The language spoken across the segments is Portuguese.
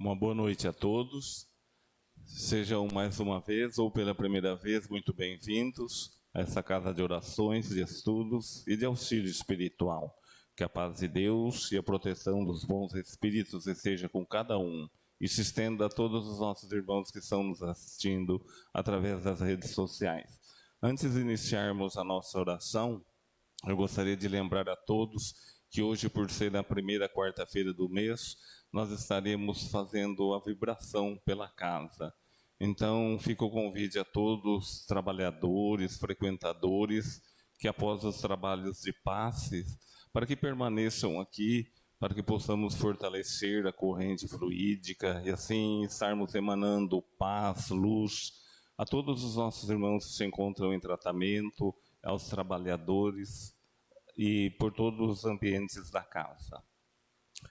Uma boa noite a todos. Sejam mais uma vez ou pela primeira vez muito bem-vindos a essa casa de orações, de estudos e de auxílio espiritual. Que a paz de Deus e a proteção dos bons espíritos esteja com cada um e se estenda a todos os nossos irmãos que estão nos assistindo através das redes sociais. Antes de iniciarmos a nossa oração, eu gostaria de lembrar a todos que hoje, por ser a primeira quarta-feira do mês, nós estaremos fazendo a vibração pela casa. Então, fica o convite a todos, trabalhadores, frequentadores, que após os trabalhos de passes, para que permaneçam aqui, para que possamos fortalecer a corrente fluídica e assim estarmos emanando paz, luz a todos os nossos irmãos que se encontram em tratamento, aos trabalhadores e por todos os ambientes da casa.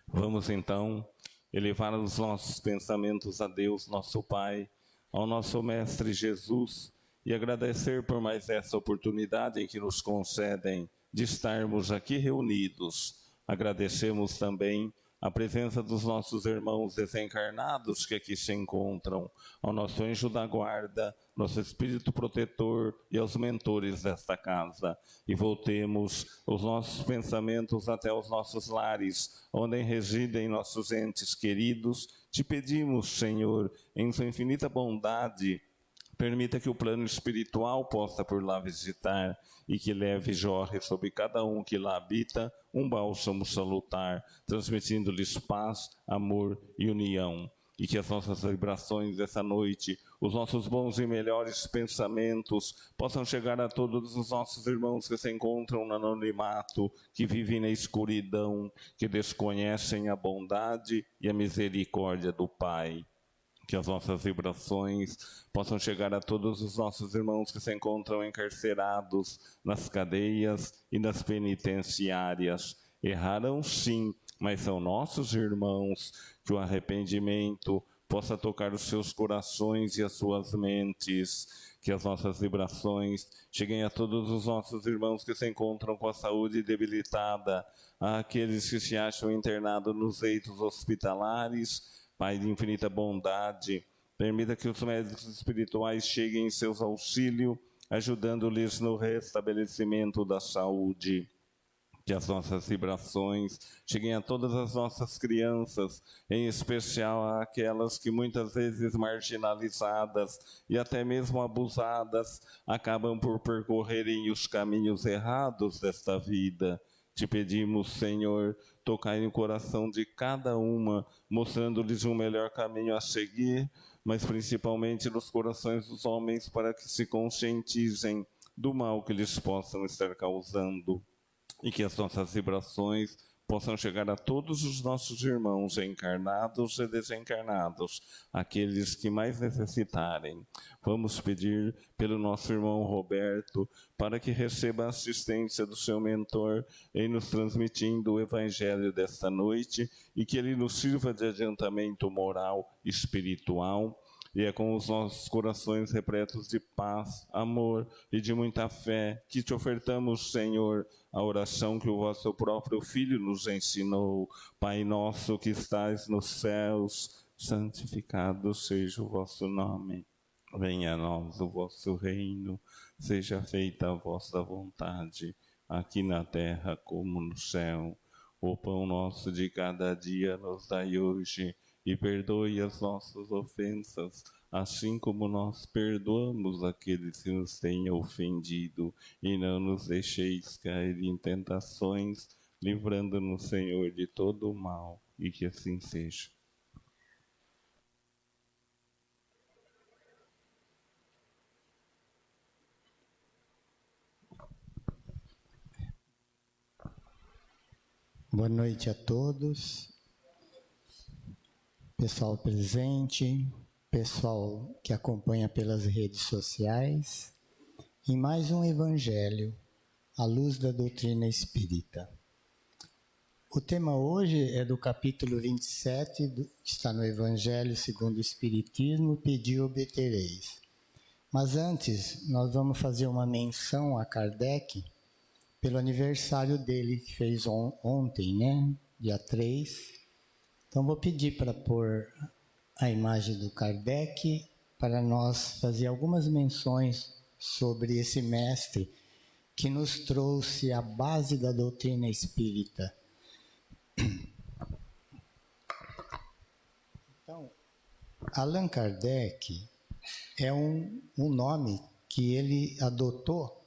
Vamos então elevar os nossos pensamentos a Deus, nosso Pai, ao nosso Mestre Jesus, e agradecer por mais essa oportunidade em que nos concedem de estarmos aqui reunidos. Agradecemos também a presença dos nossos irmãos desencarnados que aqui se encontram, ao nosso anjo da guarda, nosso espírito protetor e aos mentores desta casa. E voltemos os nossos pensamentos até os nossos lares, onde residem nossos entes queridos. Te pedimos, Senhor, em sua infinita bondade, permita que o plano espiritual possa por lá visitar e que leve e jorre sobre cada um que lá habita um bálsamo salutar, transmitindo-lhes paz, amor e união. E que as nossas vibrações dessa noite, os nossos bons e melhores pensamentos, possam chegar a todos os nossos irmãos que se encontram no anonimato, que vivem na escuridão, que desconhecem a bondade e a misericórdia do Pai. Que as nossas vibrações possam chegar a todos os nossos irmãos que se encontram encarcerados nas cadeias e nas penitenciárias. Erraram sim, mas são nossos irmãos. Que o arrependimento possa tocar os seus corações e as suas mentes. Que as nossas vibrações cheguem a todos os nossos irmãos que se encontram com a saúde debilitada, àqueles que se acham internados nos leitos hospitalares. Pai de infinita bondade, permita que os médicos espirituais cheguem em seus auxílios, ajudando-lhes no restabelecimento da saúde. Que as nossas vibrações cheguem a todas as nossas crianças, em especial àquelas que muitas vezes marginalizadas e até mesmo abusadas, acabam por percorrerem os caminhos errados desta vida. Te pedimos, Senhor, tocai no coração de cada uma, mostrando-lhes um melhor caminho a seguir, mas principalmente nos corações dos homens, para que se conscientizem do mal que eles possam estar causando. E que as nossas vibrações possam chegar a todos os nossos irmãos encarnados e desencarnados, aqueles que mais necessitarem. Vamos pedir pelo nosso irmão Roberto, para que receba a assistência do seu mentor em nos transmitindo o Evangelho desta noite e que ele nos sirva de adiantamento moral e espiritual. E é com os nossos corações repletos de paz, amor e de muita fé que te ofertamos, Senhor, a oração que o vosso próprio Filho nos ensinou. Pai nosso que estais nos céus, santificado seja o vosso nome. Venha a nós o vosso reino, seja feita a vossa vontade, aqui na terra como no céu. O pão nosso de cada dia nos dai hoje, e perdoe as nossas ofensas, assim como nós perdoamos aqueles que nos têm ofendido. E não nos deixeis cair em tentações, livrando-nos, Senhor, de todo o mal, e que assim seja. Boa noite a todos. Pessoal presente, pessoal que acompanha pelas redes sociais, em mais um Evangelho, à luz da doutrina espírita. O tema hoje é do capítulo 27, está no Evangelho segundo o Espiritismo, Pedi e obtereis. Mas antes, nós vamos fazer uma menção a Kardec, pelo aniversário dele, que fez ontem, né? Dia 3. Então vou pedir para pôr a imagem do Kardec para nós fazer algumas menções sobre esse mestre que nos trouxe a base da doutrina espírita. Então, Allan Kardec é um nome que ele adotou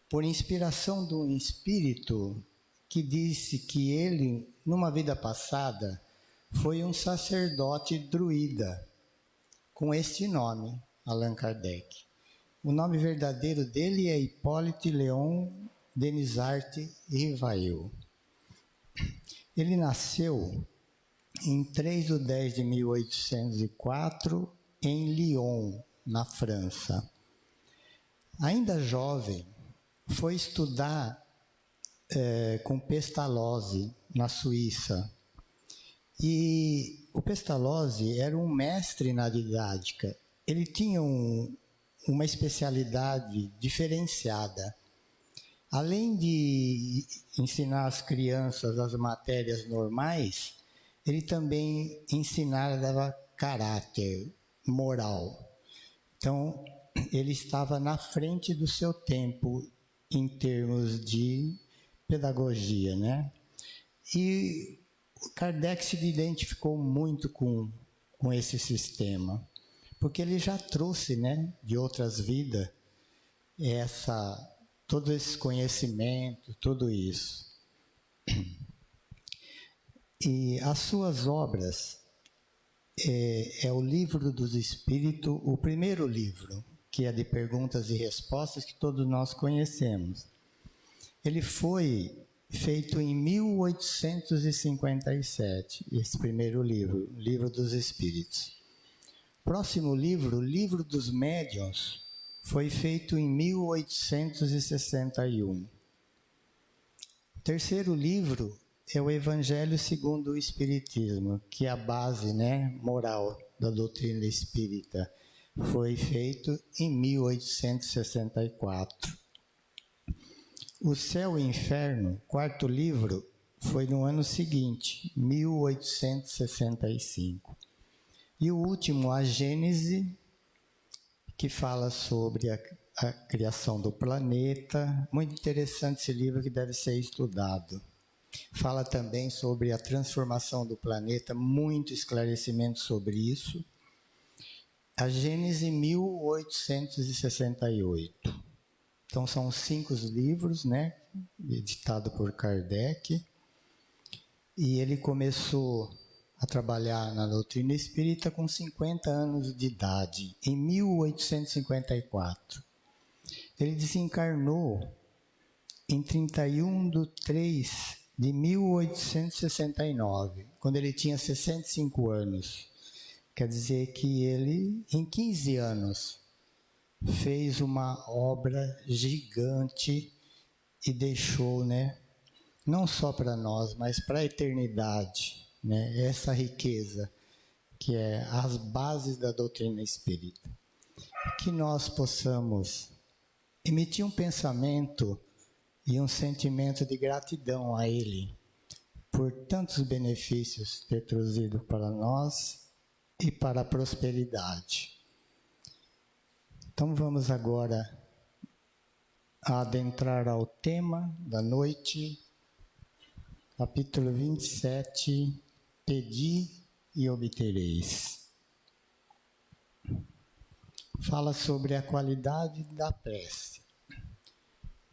por inspiração de um espírito que disse que ele, numa vida passada, foi um sacerdote druida, com este nome, Allan Kardec. O nome verdadeiro dele é Hippolyte Léon Denisart Rivail. Ele nasceu em 3 de 10 de 1804, em Lyon, na França. Ainda jovem, foi estudar com Pestalozzi, na Suíça. E o Pestalozzi era um mestre na didática. Ele tinha uma especialidade diferenciada. Além de ensinar às crianças as matérias normais, ele também ensinava caráter, moral. Então, ele estava na frente do seu tempo em termos de pedagogia, né? E o Kardec se identificou muito com esse sistema, porque ele já trouxe, né, de outras vidas, todo esse conhecimento, tudo isso. E as suas obras é o Livro dos Espíritos, o primeiro livro, que é de perguntas e respostas que todos nós conhecemos. Ele foi feito em 1857, esse primeiro livro, Livro dos Espíritos. Próximo livro, Livro dos Médiuns, foi feito em 1861. Terceiro livro é o Evangelho segundo o Espiritismo, que é a base, né, moral da doutrina espírita. Foi feito em 1864. O Céu e o Inferno, quarto livro, foi no ano seguinte, 1865. E o último, a Gênese, que fala sobre a criação do planeta. Muito interessante esse livro, que deve ser estudado. Fala também sobre a transformação do planeta, muito esclarecimento sobre isso. A Gênese, 1868. Então, são 5 livros, né, editado por Kardec, e ele começou a trabalhar na doutrina espírita com 50 anos de idade, em 1854. Ele desencarnou em 31 de 3 de 1869, quando ele tinha 65 anos. Quer dizer que ele, em 15 anos, fez uma obra gigante e deixou, né, não só para nós, mas para a eternidade, né, essa riqueza que é as bases da doutrina espírita. Que nós possamos emitir um pensamento e um sentimento de gratidão a Ele por tantos benefícios ter trazido para nós e para a prosperidade. Então vamos agora adentrar ao tema da noite, capítulo 27, Pedi e obtereis. Fala sobre a qualidade da prece.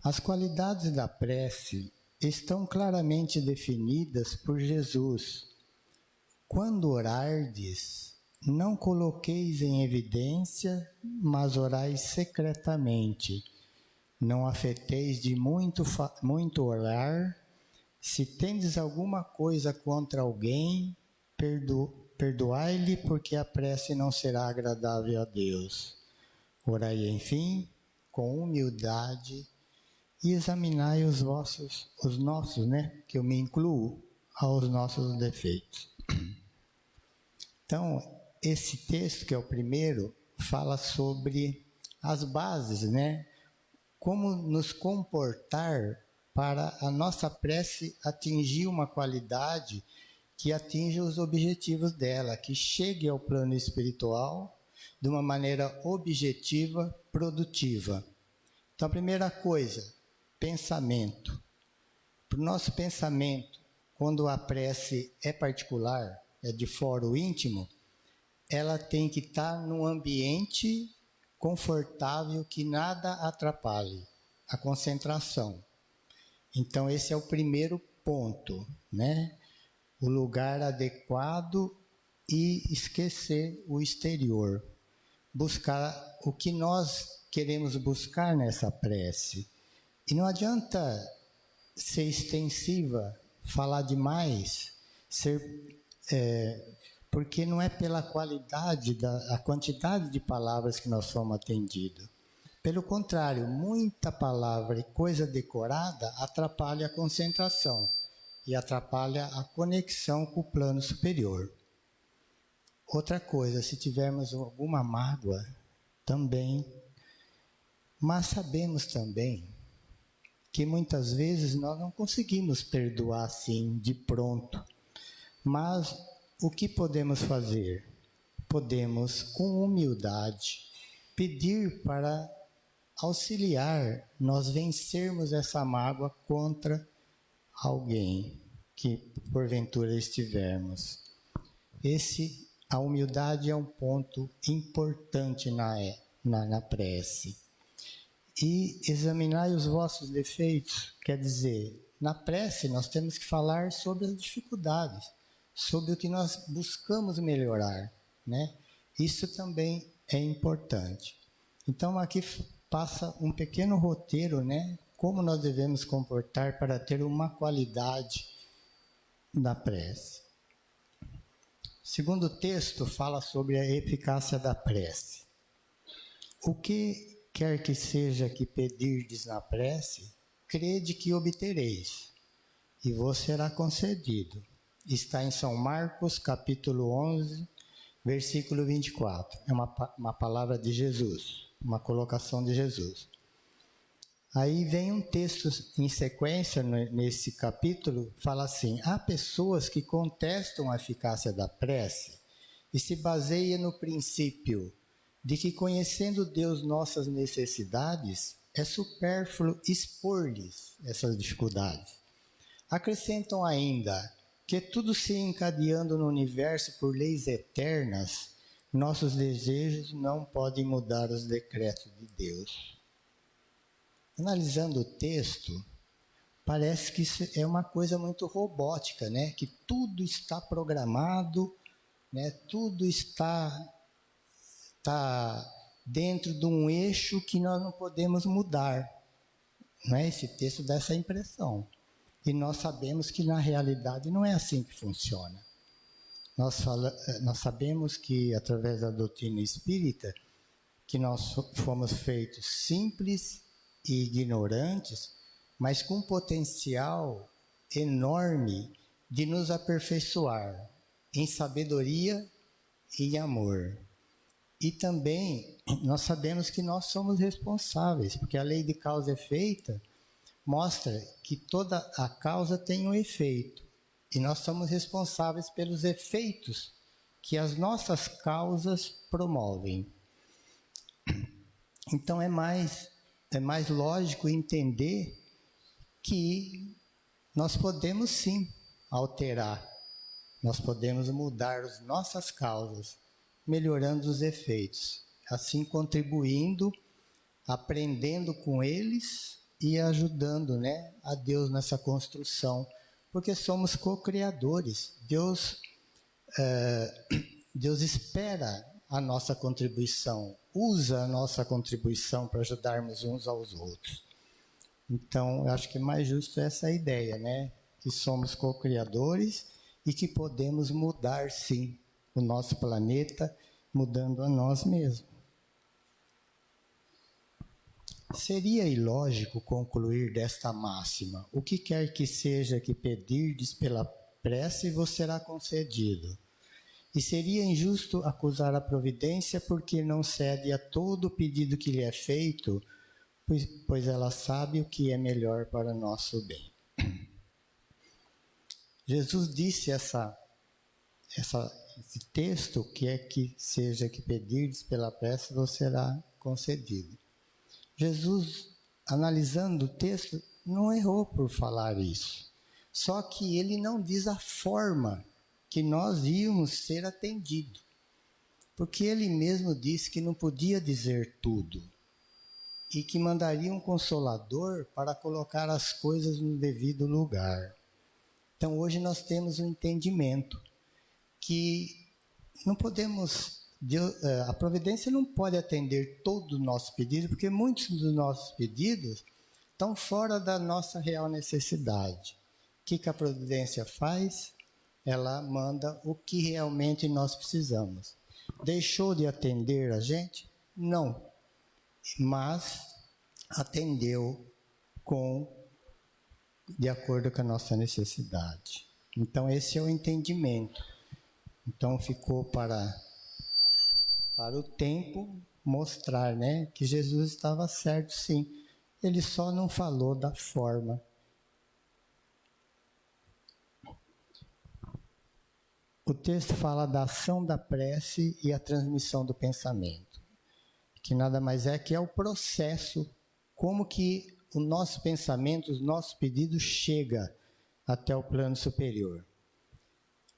As qualidades da prece estão claramente definidas por Jesus. Quando orardes, não coloqueis em evidência, mas orais secretamente. Não afeteis de muito orar. Se tendes alguma coisa contra alguém, perdoai-lhe, porque a prece não será agradável a Deus. Orai, enfim, com humildade, e examinai os nossos, né, que eu me incluo, aos nossos defeitos. Então, esse texto, que é o primeiro, fala sobre as bases, né? Como nos comportar para a nossa prece atingir uma qualidade que atinja os objetivos dela, que chegue ao plano espiritual de uma maneira objetiva, produtiva. Então, a primeira coisa, pensamento. Para o nosso pensamento, quando a prece é particular, é de foro íntimo, ela tem que estar num ambiente confortável que nada atrapalhe a concentração. Então, esse é o primeiro ponto, né? O lugar adequado e esquecer o exterior. Buscar o que nós queremos buscar nessa prece. E não adianta ser extensiva, falar demais, porque não é pela qualidade, a quantidade de palavras que nós somos atendidos. Pelo contrário, muita palavra e coisa decorada atrapalha a concentração e atrapalha a conexão com o plano superior. Outra coisa, se tivermos alguma mágoa, também. Mas sabemos também que muitas vezes nós não conseguimos perdoar assim, de pronto. Mas o que podemos fazer? Podemos, com humildade, pedir para auxiliar nós vencermos essa mágoa contra alguém que porventura estivermos. A humildade é um ponto importante na prece. E examinai os vossos defeitos, quer dizer, na prece nós temos que falar sobre as dificuldades, sobre o que nós buscamos melhorar, né? Isso também é importante. Então aqui passa um pequeno roteiro, né? Como nós devemos comportar para ter uma qualidade na prece. O segundo texto fala sobre a eficácia da prece. O que quer que seja que pedirdes na prece, crede que obtereis, e vos será concedido. Está em São Marcos, capítulo 11, versículo 24. É uma palavra de Jesus, uma colocação de Jesus. Aí vem um texto em sequência, nesse capítulo, fala assim: há pessoas que contestam a eficácia da prece e se baseiam no princípio de que, conhecendo Deus nossas necessidades, é supérfluo expor-lhes essas dificuldades. Acrescentam ainda que, tudo se encadeando no universo por leis eternas, nossos desejos não podem mudar os decretos de Deus. Analisando o texto, parece que isso é uma coisa muito robótica, né? Que tudo está programado, né? Tudo está dentro de um eixo que nós não podemos mudar. Não é? Esse texto dá essa impressão. E nós sabemos que na realidade não é assim que funciona. Nós sabemos que através da doutrina espírita, que nós fomos feitos simples e ignorantes, mas com potencial enorme de nos aperfeiçoar em sabedoria e em amor. E também nós sabemos que nós somos responsáveis, porque a lei de causa e efeito mostra que toda a causa tem um efeito. E nós somos responsáveis pelos efeitos que as nossas causas promovem. Então é mais lógico entender que nós podemos sim alterar, nós podemos mudar as nossas causas, melhorando os efeitos, assim contribuindo, aprendendo com eles e ajudando, né, a Deus nessa construção, porque somos co-criadores. Deus espera a nossa contribuição, usa a nossa contribuição para ajudarmos uns aos outros. Então, eu acho que mais justo é essa ideia, né, que somos co-criadores e que podemos mudar, sim, o nosso planeta, mudando a nós mesmos. Seria ilógico concluir desta máxima: o que quer que seja que pedirdes pela prece vos será concedido. E seria injusto acusar a providência porque não cede a todo pedido que lhe é feito, pois ela sabe o que é melhor para nosso bem. Jesus disse essa esse texto, que é que seja que pedirdes pela prece, vos será concedido. Jesus, analisando o texto, não errou por falar isso. Só que ele não diz a forma que nós íamos ser atendidos. Porque ele mesmo disse que não podia dizer tudo. E que mandaria um consolador para colocar as coisas no devido lugar. Então hoje nós temos um entendimento que não podemos, a providência não pode atender todo o nosso pedido, porque muitos dos nossos pedidos estão fora da nossa real necessidade. O que a providência faz? Ela manda o que realmente nós precisamos. Deixou de atender a gente? Não. Mas atendeu de acordo com a nossa necessidade. Então esse é o entendimento. Então ficou para o tempo mostrar, né, que Jesus estava certo, sim. Ele só não falou da forma. O texto fala da ação da prece e a transmissão do pensamento, que nada mais é que é o processo, como que o nosso pensamento, os nossos pedidos chega até o plano superior.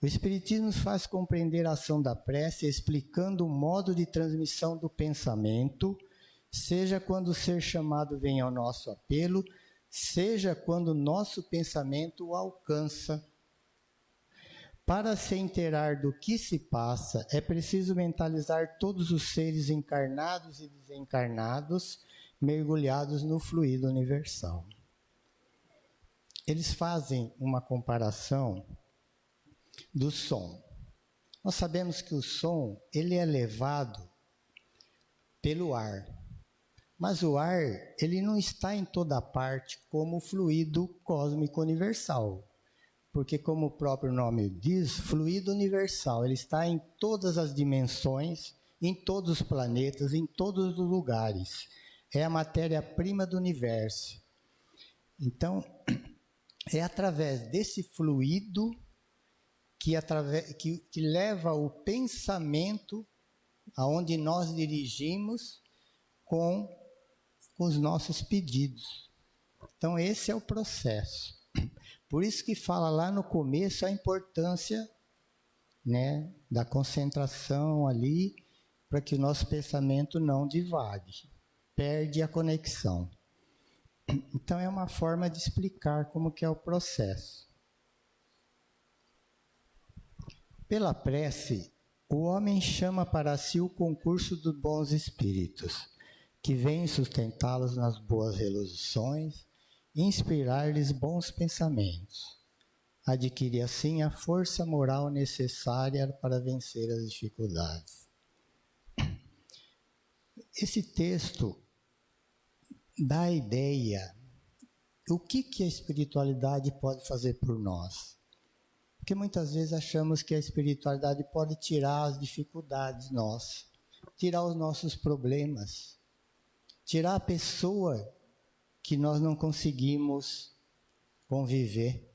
O Espiritismo nos faz compreender a ação da prece, explicando o modo de transmissão do pensamento, seja quando o ser chamado vem ao nosso apelo, seja quando o nosso pensamento o alcança. Para se inteirar do que se passa, é preciso mentalizar todos os seres encarnados e desencarnados, mergulhados no fluido universal. Eles fazem uma comparação do som. Nós sabemos que o som, ele é levado pelo ar. Mas o ar, ele não está em toda parte como o fluido cósmico universal. Porque, como o próprio nome diz, fluido universal, ele está em todas as dimensões, em todos os planetas, em todos os lugares. É a matéria-prima do universo. Então, é através desse fluido que leva o pensamento aonde nós dirigimos com os nossos pedidos. Então, esse é o processo. Por isso que fala lá no começo a importância, né, da concentração ali, para que o nosso pensamento não divague, perde a conexão. Então é uma forma de explicar como que é o processo. Pela prece, o homem chama para si o concurso dos bons espíritos, que vêm sustentá-los nas boas resoluções, inspirar-lhes bons pensamentos. Adquire assim a força moral necessária para vencer as dificuldades. Esse texto dá a ideia do que a espiritualidade pode fazer por nós. Porque muitas vezes achamos que a espiritualidade pode tirar as dificuldades nossas, tirar os nossos problemas, tirar a pessoa que nós não conseguimos conviver.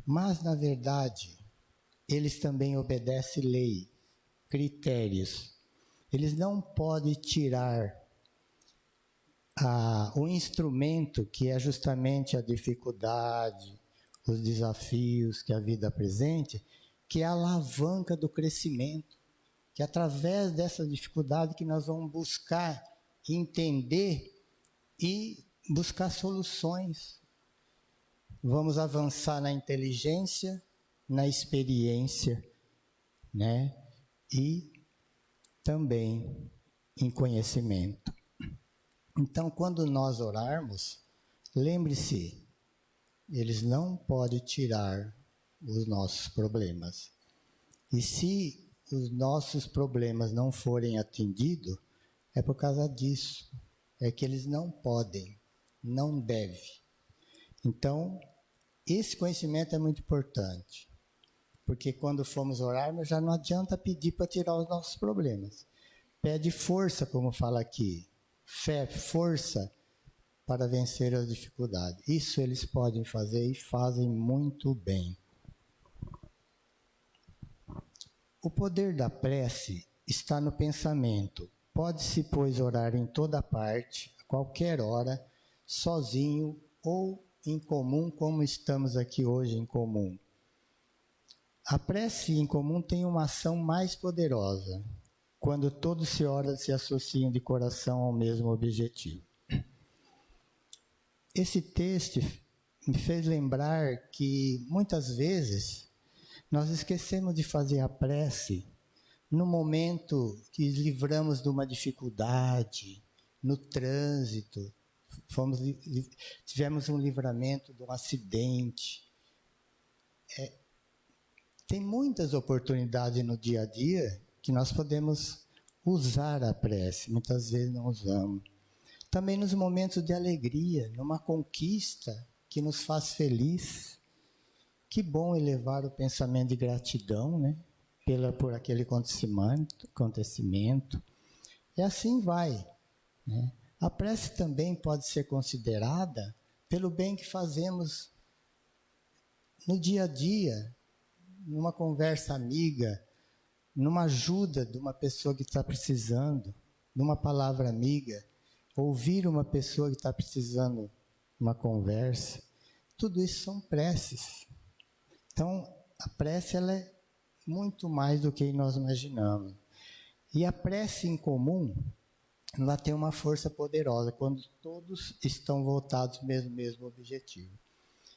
Mas, na verdade, eles também obedecem lei, critérios. Eles não podem tirar o instrumento que é justamente a dificuldade, os desafios que a vida apresenta, que é a alavanca do crescimento, que é através dessa dificuldade que nós vamos buscar entender e buscar soluções. Vamos avançar na inteligência, na experiência, né? E também em conhecimento. Então, quando nós orarmos, lembre-se, eles não podem tirar os nossos problemas. E se os nossos problemas não forem atendidos, é por causa disso. É que eles não podem, não devem. Então, esse conhecimento é muito importante. Porque quando formos orar, já não adianta pedir para tirar os nossos problemas. Pede força, como fala aqui. Fé, força para vencer as dificuldades. Isso eles podem fazer e fazem muito bem. O poder da prece está no pensamento. Pode-se, pois, orar em toda parte, a qualquer hora, sozinho ou em comum, como estamos aqui hoje em comum. A prece em comum tem uma ação mais poderosa, quando todos se associam de coração ao mesmo objetivo. Esse texto me fez lembrar que, muitas vezes, nós esquecemos de fazer a prece no momento que livramos de uma dificuldade, no trânsito, tivemos um livramento de um acidente. Tem muitas oportunidades no dia a dia que nós podemos usar a prece, muitas vezes não usamos. Também nos momentos de alegria, numa conquista que nos faz feliz. Que bom elevar o pensamento de gratidão, né? Por aquele acontecimento. E assim vai, né? A prece também pode ser considerada pelo bem que fazemos no dia a dia, numa conversa amiga, numa ajuda de uma pessoa que está precisando, numa palavra amiga, ouvir uma pessoa que está precisando de uma conversa. Tudo isso são preces. Então, a prece ela é muito mais do que nós imaginamos. E a prece em comum, ela tem uma força poderosa, quando todos estão voltados para o mesmo objetivo.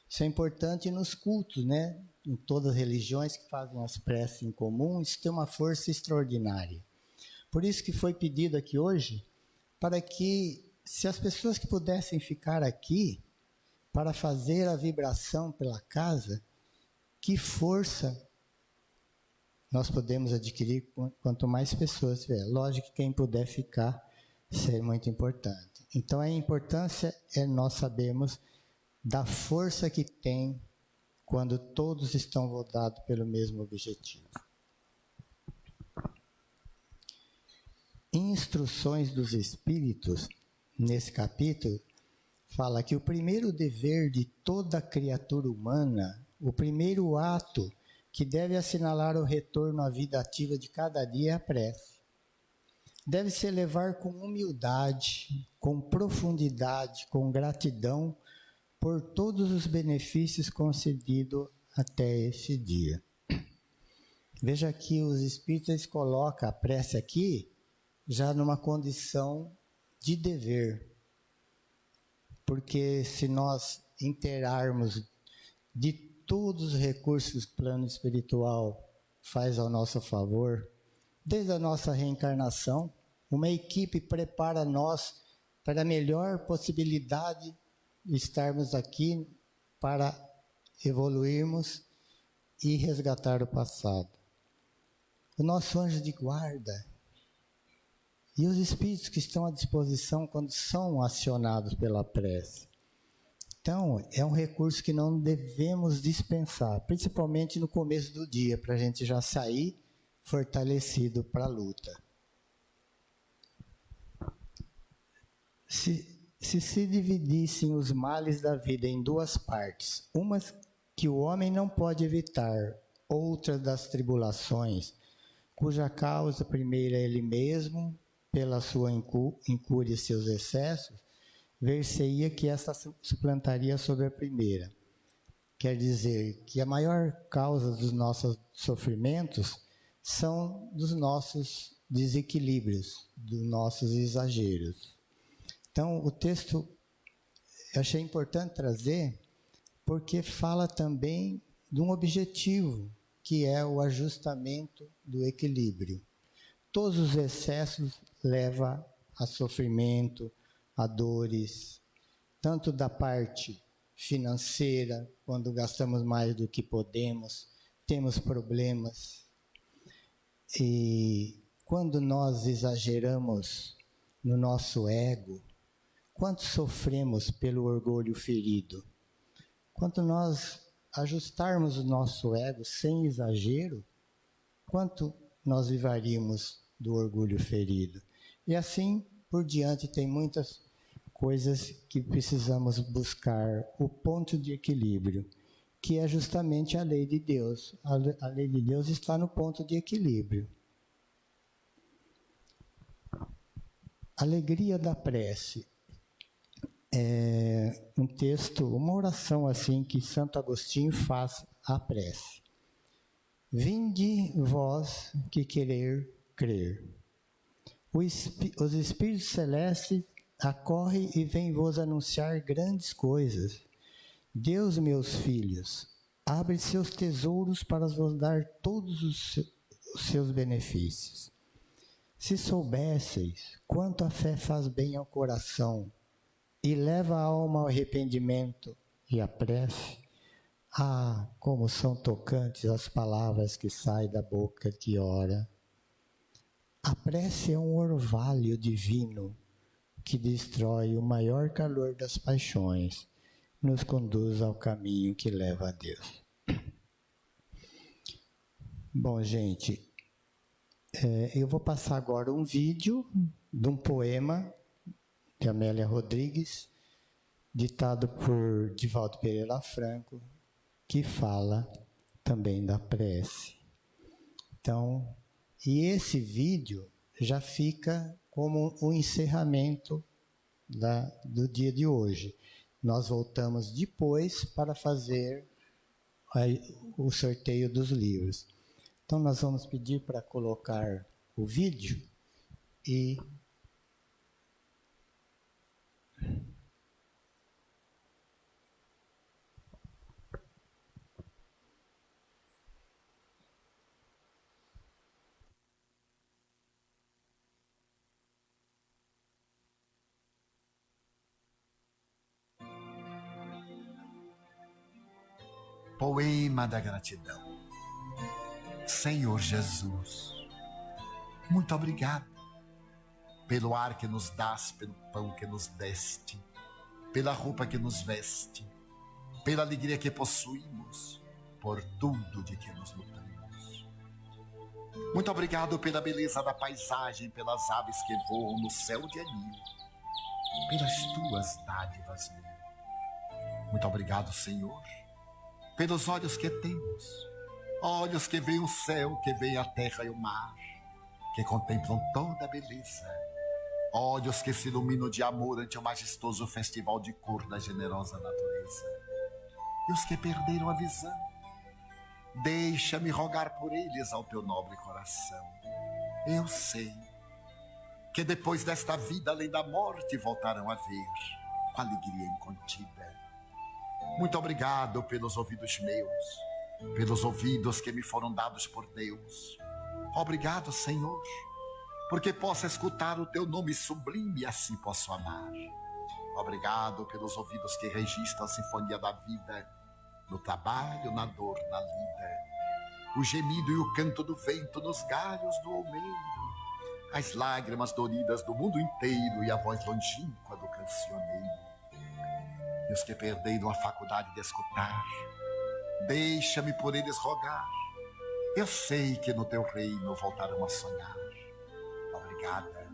Isso é importante nos cultos, né? Em todas as religiões que fazem as preces em comum, isso tem uma força extraordinária. Por isso que foi pedido aqui hoje, para que, se as pessoas que pudessem ficar aqui, para fazer a vibração pela casa, que força nós podemos adquirir quanto mais pessoas tiver. Lógico que quem puder ficar, seria muito importante. Então, a importância é nós sabermos da força que tem quando todos estão voltados pelo mesmo objetivo. Em Instruções dos Espíritos, nesse capítulo, fala que o primeiro dever de toda criatura humana, o primeiro ato que deve assinalar o retorno à vida ativa de cada dia é a prece. Deve-se elevar com humildade, com profundidade, com gratidão por todos os benefícios concedidos até este dia. Veja que os espíritas colocam a prece aqui já numa condição de dever. Porque se nós inteirarmos de todos os recursos que o plano espiritual faz ao nosso favor, desde a nossa reencarnação, uma equipe prepara nós para a melhor possibilidade de estarmos aqui para evoluirmos e resgatar o passado. O nosso anjo de guarda e os espíritos que estão à disposição quando são acionados pela prece. Então, é um recurso que não devemos dispensar, principalmente no começo do dia, para a gente já sair fortalecido para a luta. Se dividissem os males da vida em duas partes, uma que o homem não pode evitar, outra das tribulações, cuja causa primeira é ele mesmo, pela sua incúria e seus excessos, ver-se-ia que essa suplantaria sobre a primeira. Quer dizer que a maior causa dos nossos sofrimentos são dos nossos desequilíbrios, dos nossos exageros. Então, o texto eu achei importante trazer, porque fala também de um objetivo, que é o ajustamento do equilíbrio. Todos os excessos levam a sofrimento, a dores, tanto da parte financeira, quando gastamos mais do que podemos, temos problemas. E quando nós exageramos no nosso ego, quanto sofremos pelo orgulho ferido? Quanto nós ajustarmos o nosso ego sem exagero, quanto nós livraríamos do orgulho ferido? E assim por diante, tem muitas coisas que precisamos buscar o ponto de equilíbrio. que é justamente a lei de Deus. A lei de Deus está no ponto de equilíbrio. Alegria da prece. É um texto, uma oração assim que Santo Agostinho faz à prece. Vinde vós que querer crer. Os Espíritos Celestes acorrem e vêm vos anunciar grandes coisas. Deus, meus filhos, abre seus tesouros para vos dar todos os seus benefícios. Se soubesseis quanto a fé faz bem ao coração e leva a alma ao arrependimento e à prece, como são tocantes as palavras que saem da boca que ora. A prece é um orvalho divino que destrói o maior calor das paixões, nos conduz ao caminho que leva a Deus. Bom, gente, eu vou passar agora um vídeo de um poema de Amélia Rodrigues, ditado por Divaldo Pereira Franco, que fala também da prece. Então, e esse vídeo já fica como um encerramento do dia de hoje. Nós voltamos depois para fazer o sorteio dos livros. Então, nós vamos pedir para colocar o vídeo e... Poema da gratidão. Senhor Jesus, muito obrigado pelo ar que nos dás, pelo pão que nos deste, pela roupa que nos veste, pela alegria que possuímos, por tudo de que nos lutamos. Muito obrigado pela beleza da paisagem, pelas aves que voam no céu de anil, pelas tuas dádivas mil. Muito obrigado, Senhor, pelos olhos que temos, olhos que veem o céu, que veem a terra e o mar, que contemplam toda a beleza, olhos que se iluminam de amor ante o majestoso festival de cor da generosa natureza. E os que perderam a visão, deixa-me rogar por eles ao teu nobre coração. Eu sei que depois desta vida, além da morte, voltarão a ver com alegria incontida. Muito obrigado pelos ouvidos meus, pelos ouvidos que me foram dados por Deus. Obrigado, Senhor, porque posso escutar o teu nome sublime e assim posso amar. Obrigado pelos ouvidos que registram a sinfonia da vida, no trabalho, na dor, na lida, o gemido e o canto do vento nos galhos do almeiro, as lágrimas doridas do mundo inteiro e a voz longínqua do cancioneiro. E os que perderam a faculdade de escutar, deixa-me por eles rogar. Eu sei que no teu reino voltarão a sonhar. Obrigada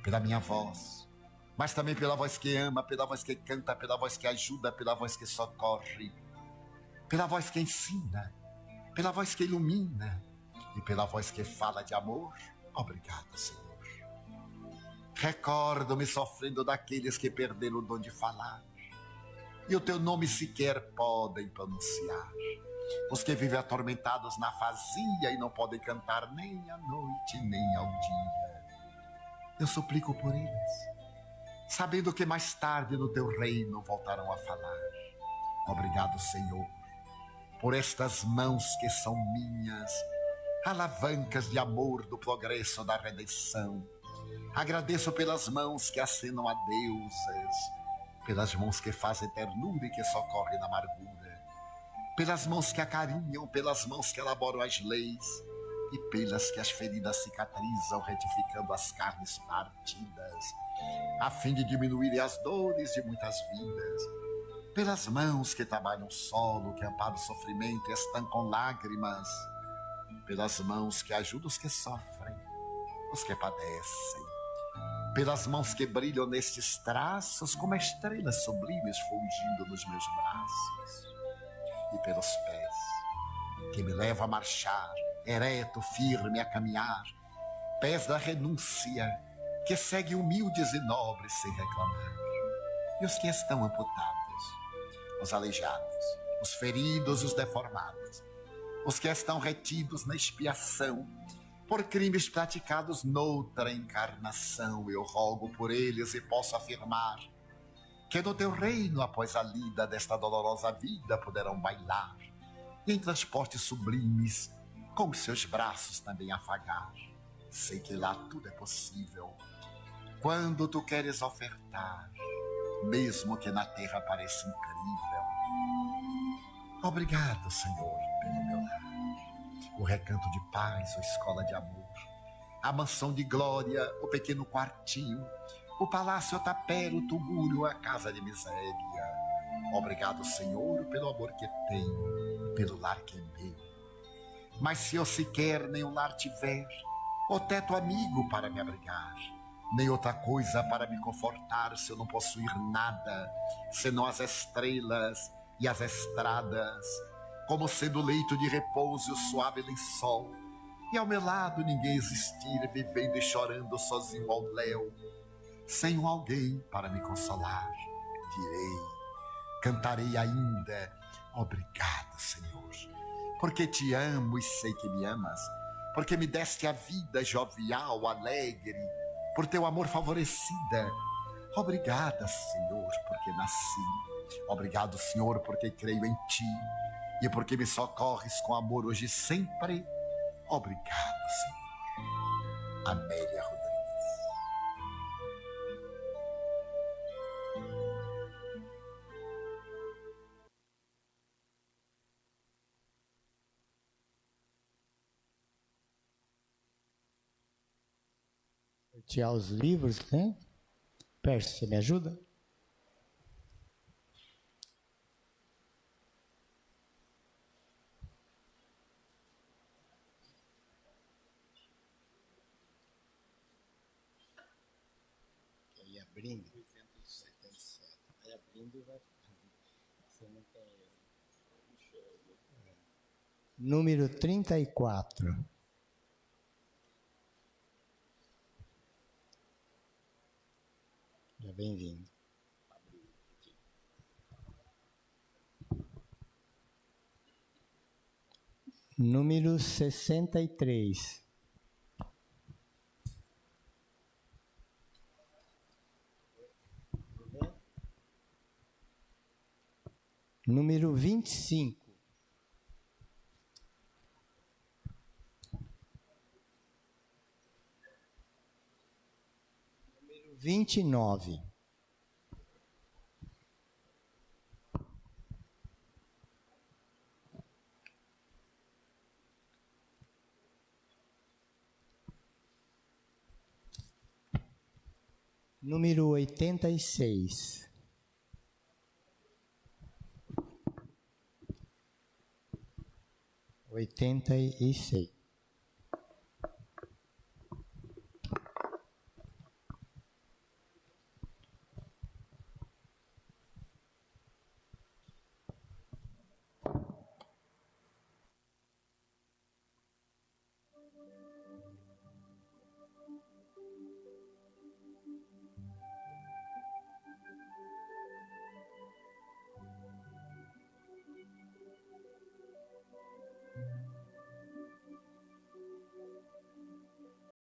pela minha voz, mas também pela voz que ama, pela voz que canta, pela voz que ajuda, pela voz que socorre, pela voz que ensina, pela voz que ilumina e pela voz que fala de amor. Obrigado, Senhor. Recordo-me sofrendo daqueles que perderam o dom de falar e o teu nome sequer podem pronunciar. Os que vivem atormentados na vazia e não podem cantar nem à noite nem ao dia. Eu suplico por eles, sabendo que mais tarde no teu reino voltarão a falar. Obrigado, Senhor, por estas mãos que são minhas, alavancas de amor do progresso da redenção. Agradeço pelas mãos que acenam a deusas, pelas mãos que fazem ternura e que socorrem na amargura, pelas mãos que acarinham, pelas mãos que elaboram as leis e pelas que as feridas cicatrizam, retificando as carnes partidas, a fim de diminuírem as dores de muitas vidas, pelas mãos que trabalham o solo, que amparam o sofrimento e estancam lágrimas, pelas mãos que ajudam os que sofrem, os que padecem, pelas mãos que brilham nestes traços como estrelas sublimes fulgindo nos meus braços, e pelos pés, que me leva a marchar, ereto, firme a caminhar, pés da renúncia, que segue humildes e nobres sem reclamar. E os que estão amputados, os aleijados, os feridos e os deformados, os que estão retidos na expiação, por crimes praticados noutra encarnação, eu rogo por eles e posso afirmar que no teu reino, após a lida desta dolorosa vida, poderão bailar e em transportes sublimes, com os seus braços também afagar. Sei que lá tudo é possível, quando tu queres ofertar, mesmo que na terra pareça incrível. Obrigado, Senhor, pelo meu lar, o recanto de paz, a escola de amor, a mansão de glória, o pequeno quartinho, o palácio, a tapera, o tumulho, a casa de miséria. Obrigado, Senhor, pelo amor que tenho, pelo lar que é meu. Mas se eu sequer nem um lar tiver, o teto amigo para me abrigar, nem outra coisa para me confortar, se eu não possuir nada, senão as estrelas e as estradas, como sendo o leito de repouso e o suave lençol, e ao meu lado ninguém existir, vivendo e chorando sozinho ao léu, sem um alguém para me consolar, direi, cantarei ainda, obrigado, Senhor, porque te amo e sei que me amas, porque me deste a vida jovial, alegre, por teu amor favorecida. Obrigada, Senhor, porque nasci. Obrigado, Senhor, porque creio em ti e porque me socorres com amor hoje e sempre. Obrigado, Senhor. Amélia Rodrigues. Sortear os livros, né? Pércio, você me ajuda? Aí abrindo. Aí abrindo vai. Você não tem. Número 34. Já bem-vindo. Número 63. Número 25. Número 29. Número 86. Oitenta e seis.